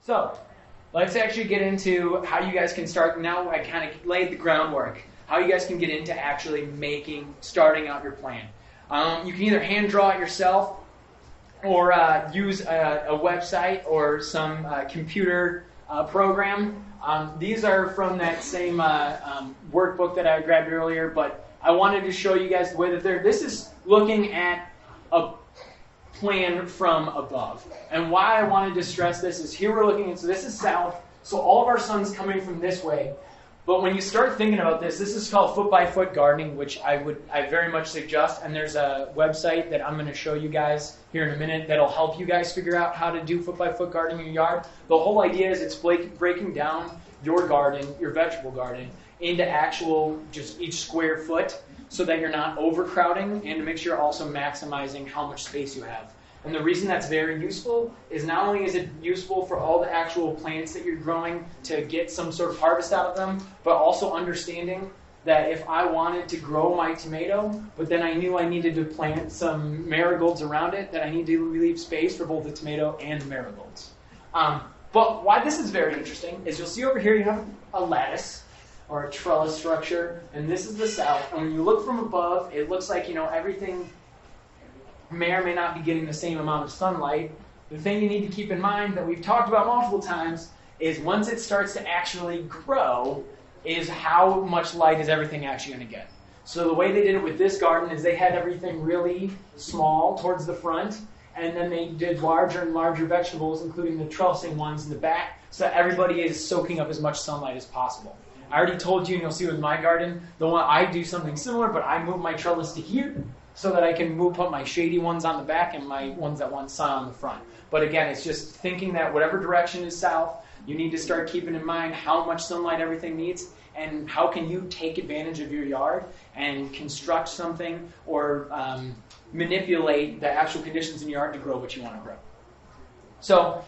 So let's actually get into how you guys can start. Now I kind of laid the groundwork. How you guys can get into actually starting out your plan. You can either hand draw it yourself or use a website or some computer program. These are from that same workbook that I grabbed earlier, but I wanted to show you guys the way that this is looking at a plan from above. And why I wanted to stress this is here we're looking at, so this is south, so all of our sun's coming from this way. But when you start thinking about this is called foot-by-foot gardening, which I very much suggest, and there's a website that I'm going to show you guys here in a minute that'll help you guys figure out how to do foot-by-foot gardening in your yard. The whole idea is it's breaking down your garden, your vegetable garden, into actual just each square foot so that you're not overcrowding and to make sure you're also maximizing how much space you have. And the reason that's very useful is not only is it useful for all the actual plants that you're growing to get some sort of harvest out of them, but also understanding that if I wanted to grow my tomato, but then I knew I needed to plant some marigolds around it, that I need to leave space for both the tomato and the marigolds. But why this is very interesting is you'll see over here you have a lattice or a trellis structure, and this is the south. And when you look from above, it looks like everything may or may not be getting the same amount of sunlight. The thing you need to keep in mind that we've talked about multiple times is once it starts to actually grow is how much light is everything actually going to get. So the way they did it with this garden is they had everything really small towards the front, and then they did larger and larger vegetables, including the trellising ones in the back, so that everybody is soaking up as much sunlight as possible. I already told you, and you'll see with my garden, the one I do something similar, but I move my trellis to here, so that I can put my shady ones on the back and my ones that want sun on the front. But again, it's just thinking that whatever direction is south, you need to start keeping in mind how much sunlight everything needs and how can you take advantage of your yard and construct something or manipulate the actual conditions in your yard to grow what you want to grow. So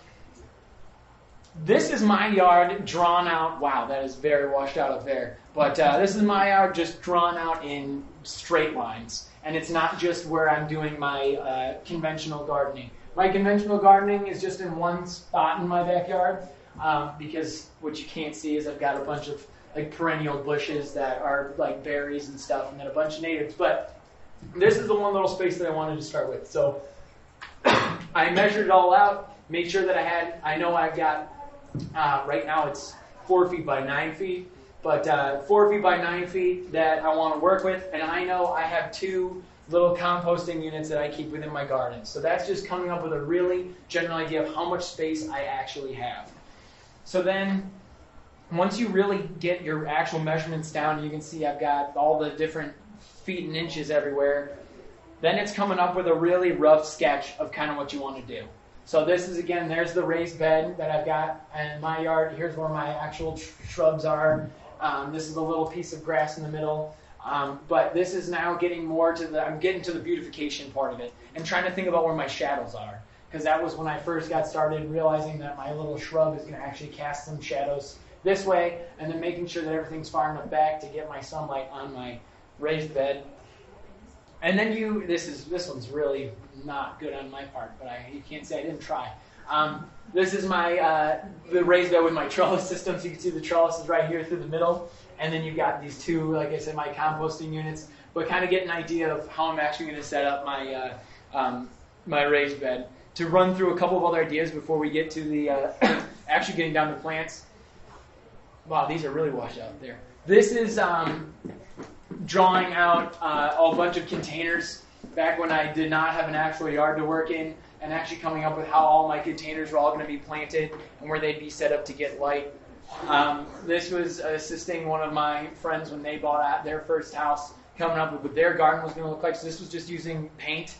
this is my yard drawn out. Wow, that is very washed out up there. But this is my yard just drawn out in straight lines. And it's not just where I'm doing my conventional gardening. My conventional gardening is just in one spot in my backyard because what you can't see is I've got a bunch of perennial bushes that are like berries and stuff, and then a bunch of natives. But this is the one little space that I wanted to start with. So I measured it all out, made sure that I know I've got, right now it's 4 feet by 9 feet. But 4 feet by 9 feet that I want to work with, and I know I have 2 little composting units that I keep within my garden. So that's just coming up with a really general idea of how much space I actually have. So then, once you really get your actual measurements down, you can see I've got all the different feet and inches everywhere. Then it's coming up with a really rough sketch of kind of what you want to do. So this is, again, there's the raised bed that I've got in my yard. Here's where my actual shrubs are. This is a little piece of grass in the middle. But this is now getting more to I'm getting to the beautification part of it and trying to think about where my shadows are. Because that was when I first got started, realizing that my little shrub is going to actually cast some shadows this way, and then making sure that everything's far enough back to get my sunlight on my raised bed. And then this one's really not good on my part, but you can't say I didn't try. This is my the raised bed with my trellis system. So you can see the trellis is right here through the middle. And then you've got these 2, like I said, my composting units. But kind of get an idea of how I'm actually going to set up my my raised bed. To run through a couple of other ideas before we get to the actually getting down to plants. Wow, these are really washed out there. This is drawing out a bunch of containers back when I did not have an actual yard to work in, and actually coming up with how all my containers were all going to be planted and where they'd be set up to get light. This was assisting one of my friends when they bought out their first house, coming up with what their garden was going to look like. So this was just using paint,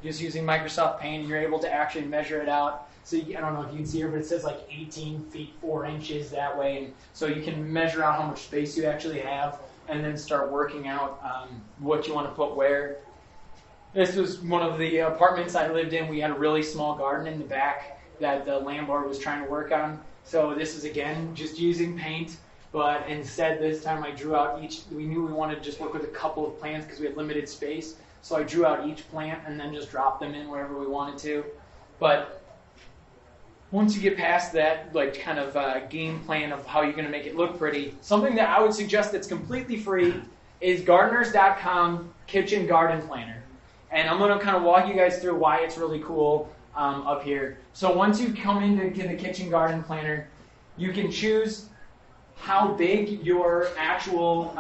just using Microsoft Paint, and you're able to actually measure it out. So I don't know if you can see here, but it says like 18 feet 4 inches that way. And so you can measure out how much space you actually have and then start working out what you want to put where. This was one of the apartments I lived in. We had a really small garden in the back that the landlord was trying to work on. So this is, again, just using paint. But instead, this time I drew out we knew we wanted to just work with a couple of plants because we had limited space. So I drew out each plant and then just dropped them in wherever we wanted to. But once you get past that, like kind of game plan of how you're going to make it look pretty, something that I would suggest that's completely free is gardeners.com kitchen garden planner. And I'm going to kind of walk you guys through why it's really cool up here. So once you come into the kitchen garden planner, you can choose how big your actual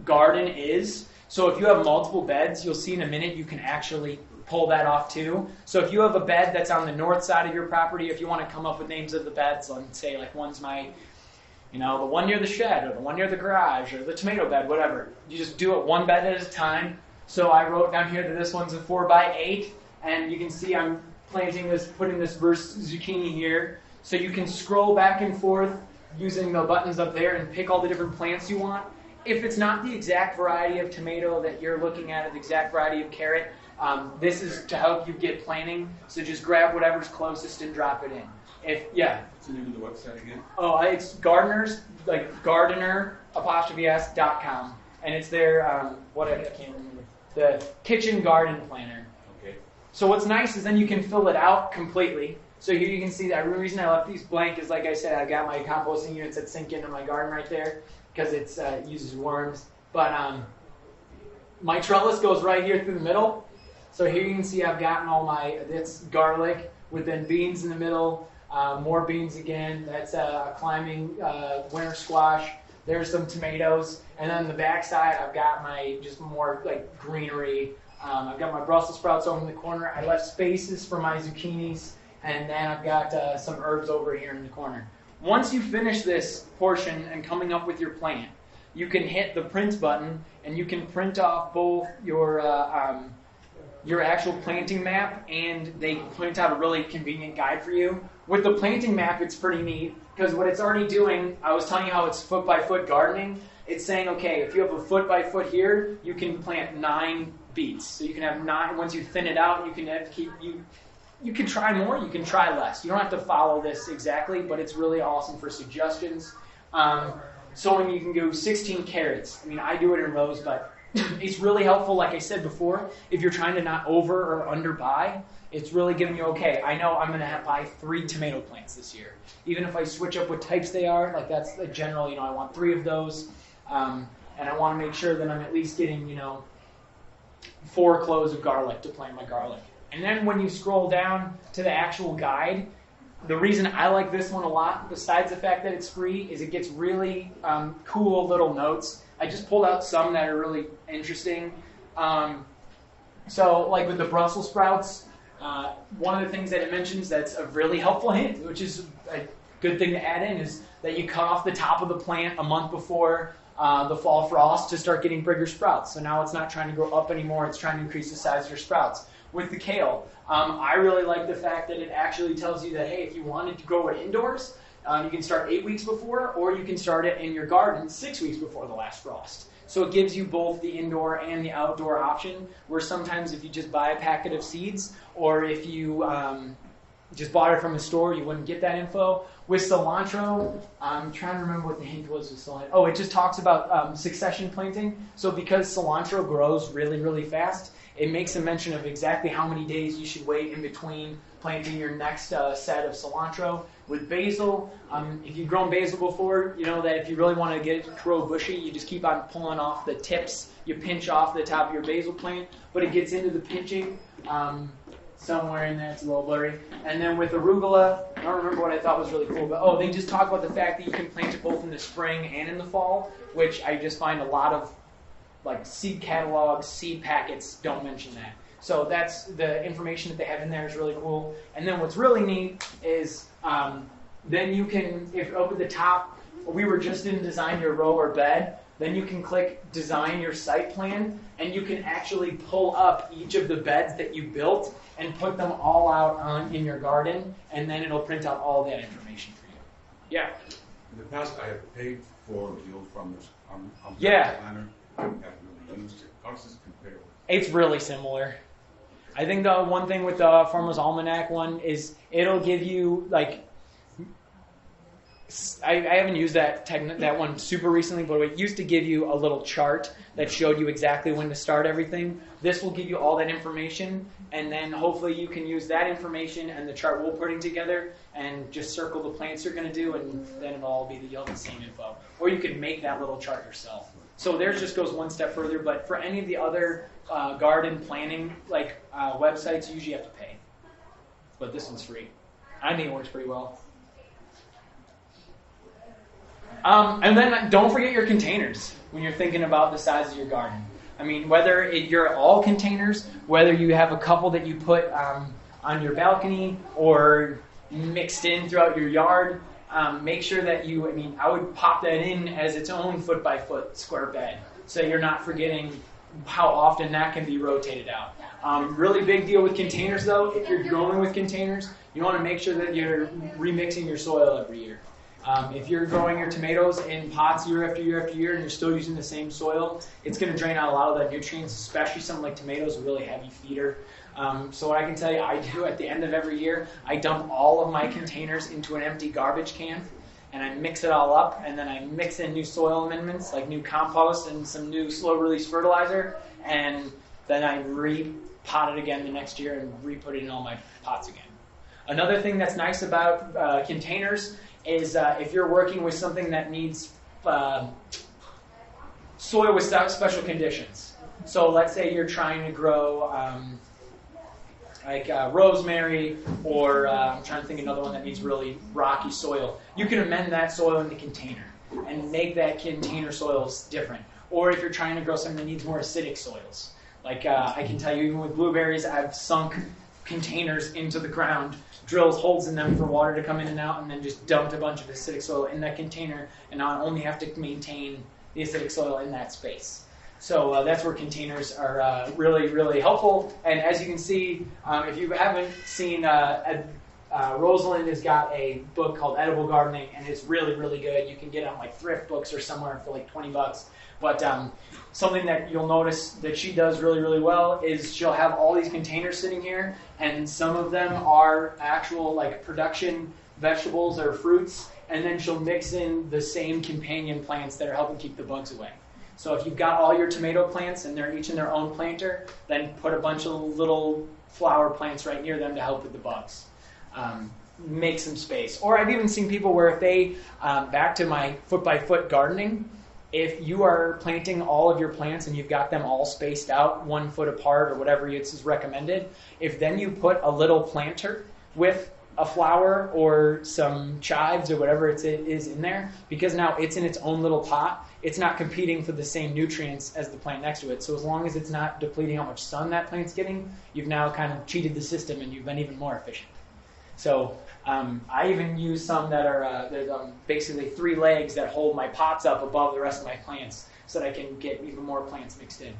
garden is. So if you have multiple beds, you'll see in a minute you can actually pull that off too. So if you have a bed that's on the north side of your property, if you want to come up with names of the beds, let's say like one's my, the one near the shed or the one near the garage or the tomato bed, whatever. You just do it one bed at a time. So I wrote down here that this one's a 4x8, and you can see I'm putting this verse zucchini here. So you can scroll back and forth using the buttons up there and pick all the different plants you want. If it's not the exact variety of tomato that you're looking at, or the exact variety of carrot, this is to help you get planting. So just grab whatever's closest and drop it in. What's the name of the website again? Oh, it's gardeners, like gardener.com, and it's their I can't remember, the kitchen garden planner. Okay. So what's nice is then you can fill it out completely. So here you can see that the reason I left these blank is, like I said, I got my composting units that sink into my garden right there because it uses worms. But my trellis goes right here through the middle. So here you can see I've gotten all that's garlic with then beans in the middle, more beans again. That's climbing winter squash. There's some tomatoes. And then on the back side, I've got my just more like greenery. I've got my Brussels sprouts over in the corner. I left spaces for my zucchinis. And then I've got some herbs over here in the corner. Once you finish this portion and coming up with your plant, you can hit the print button and you can print off both your actual planting map, and they print out a really convenient guide for you. With the planting map, it's pretty neat because what it's already doing, I was telling you how it's foot by foot gardening. It's saying, okay, if you have a foot by foot here, you can plant 9 beets. So you can have 9. Once you thin it out, you can You can try more, you can try less. You don't have to follow this exactly, but it's really awesome for suggestions. So when you can go 16 carrots, I do it in rows, but it's really helpful, like I said before, if you're trying to not over or under buy, it's really giving you, okay, I know I'm going to buy 3 tomato plants this year. Even if I switch up what types they are, like that's a general, I want 3 of those, and I want to make sure that I'm at least getting, 4 cloves of garlic to plant my garlic. And then when you scroll down to the actual guide, the reason I like this one a lot, besides the fact that it's free, is it gets really cool little notes. I just pulled out some that are really interesting. So like with the Brussels sprouts, one of the things that it mentions that's a really helpful hint, which is a good thing to add in, is that you cut off the top of the plant a month before the fall frost to start getting bigger sprouts. So now it's not trying to grow up anymore, it's trying to increase the size of your sprouts. With the kale, I really like the fact that it actually tells you that, hey, if you wanted to grow it indoors, you can start 8 weeks before, or you can start it in your garden 6 weeks before the last frost. So it gives you both the indoor and the outdoor option, where sometimes if you just buy a packet of seeds, or if you just bought it from the store, you wouldn't get that info. With cilantro, I'm trying to remember what the hint was with cilantro. Oh, it just talks about succession planting. So because cilantro grows really, really fast, it makes a mention of exactly how many days you should wait in between planting your next set of cilantro. With basil, if you've grown basil before, you know that if you really want to get it to grow bushy, you just keep on pulling off the tips. You pinch off the top of your basil plant, but it gets into the pinching somewhere in there. It's a little blurry. And then with arugula, I don't remember what I thought was really cool, but they just talk about the fact that you can plant it both in the spring and in the fall, which I just find a lot of like seed catalogs, seed packets don't mention that. So that's the information that they have in there is really cool. And then what's really neat is then you can, if up at the top, we were just in design your row or bed, then you can click design your site plan, and you can actually pull up each of the beds that you built and put them all out in your garden, and then it'll print out all that information for you. Yeah? In the past, I have paid for the old Farmer's Yeah. Planner. I haven't really used it. How does this compare with? It's really similar. I think the one thing with the Farmer's Almanac one is it'll give you like I haven't used that one super recently, but it used to give you a little chart that showed you exactly when to start everything. This will give you all that information, and then hopefully you can use that information and the chart we're putting together and just circle the plants you're going to do, and then it'll all be you'll have the same info. Or you can make that little chart yourself. So theirs just goes one step further, but for any of the other garden planning websites, you usually have to pay. But this one's free. I think it works pretty well. And then don't forget your containers when you're thinking about the size of your garden. I mean, whether you're all containers, whether you have a couple that you put on your balcony or mixed in throughout your yard, make sure that I would pop that in as its own 4x4 square bed so you're not forgetting how often that can be rotated out. Really big deal with containers, though. If you're growing with containers, you want to make sure that you're remixing your soil every year. If you're growing your tomatoes in pots year after year after year and you're still using the same soil, it's going to drain out a lot of the nutrients, especially something like tomatoes, a really heavy feeder. So what I can tell you I do at the end of every year, I dump all of my containers into an empty garbage can, and I mix it all up, and then I mix in new soil amendments like new compost and some new slow-release fertilizer, and then I re-pot it again the next year and re-put it in all my pots again. Another thing that's nice about containers is if you're working with something that needs soil with special conditions. So let's say you're trying to grow rosemary, or I'm trying to think of another one that needs really rocky soil. You can amend that soil in the container and make that container soils different. Or if you're trying to grow something that needs more acidic soils. Like I can tell you, even with blueberries, I've sunk containers into the ground, drilled holes in them for water to come in and out, and then just dumped a bunch of acidic soil in that container, and now I only have to maintain the acidic soil in that space. So that's where containers are really, really helpful. And as you can see, if you haven't seen, Rosalind has got a book called Edible Gardening, and it's really, really good. You can get it on like thrift books or somewhere for like $20. But something that you'll notice that she does really, really well is she'll have all these containers sitting here, and some of them are actual like production vegetables or fruits, and then she'll mix in the same companion plants that are helping keep the bugs away. So if you've got all your tomato plants and they're each in their own planter, then put a bunch of little flower plants right near them to help with the bugs. Make some space. Or I've even seen people where if they, back to my 4x4 gardening, if you are planting all of your plants and you've got them all spaced out 1 foot apart or whatever is recommended, if then you put a little planter with a flower or some chives or whatever it is in there, because now it's in its own little pot, it's not competing for the same nutrients as the plant next to it. So as long as it's not depleting how much sun that plant's getting, you've now kind of cheated the system and you've been even more efficient. So I even use some that are there's basically 3 legs that hold my pots up above the rest of my plants so that I can get even more plants mixed in.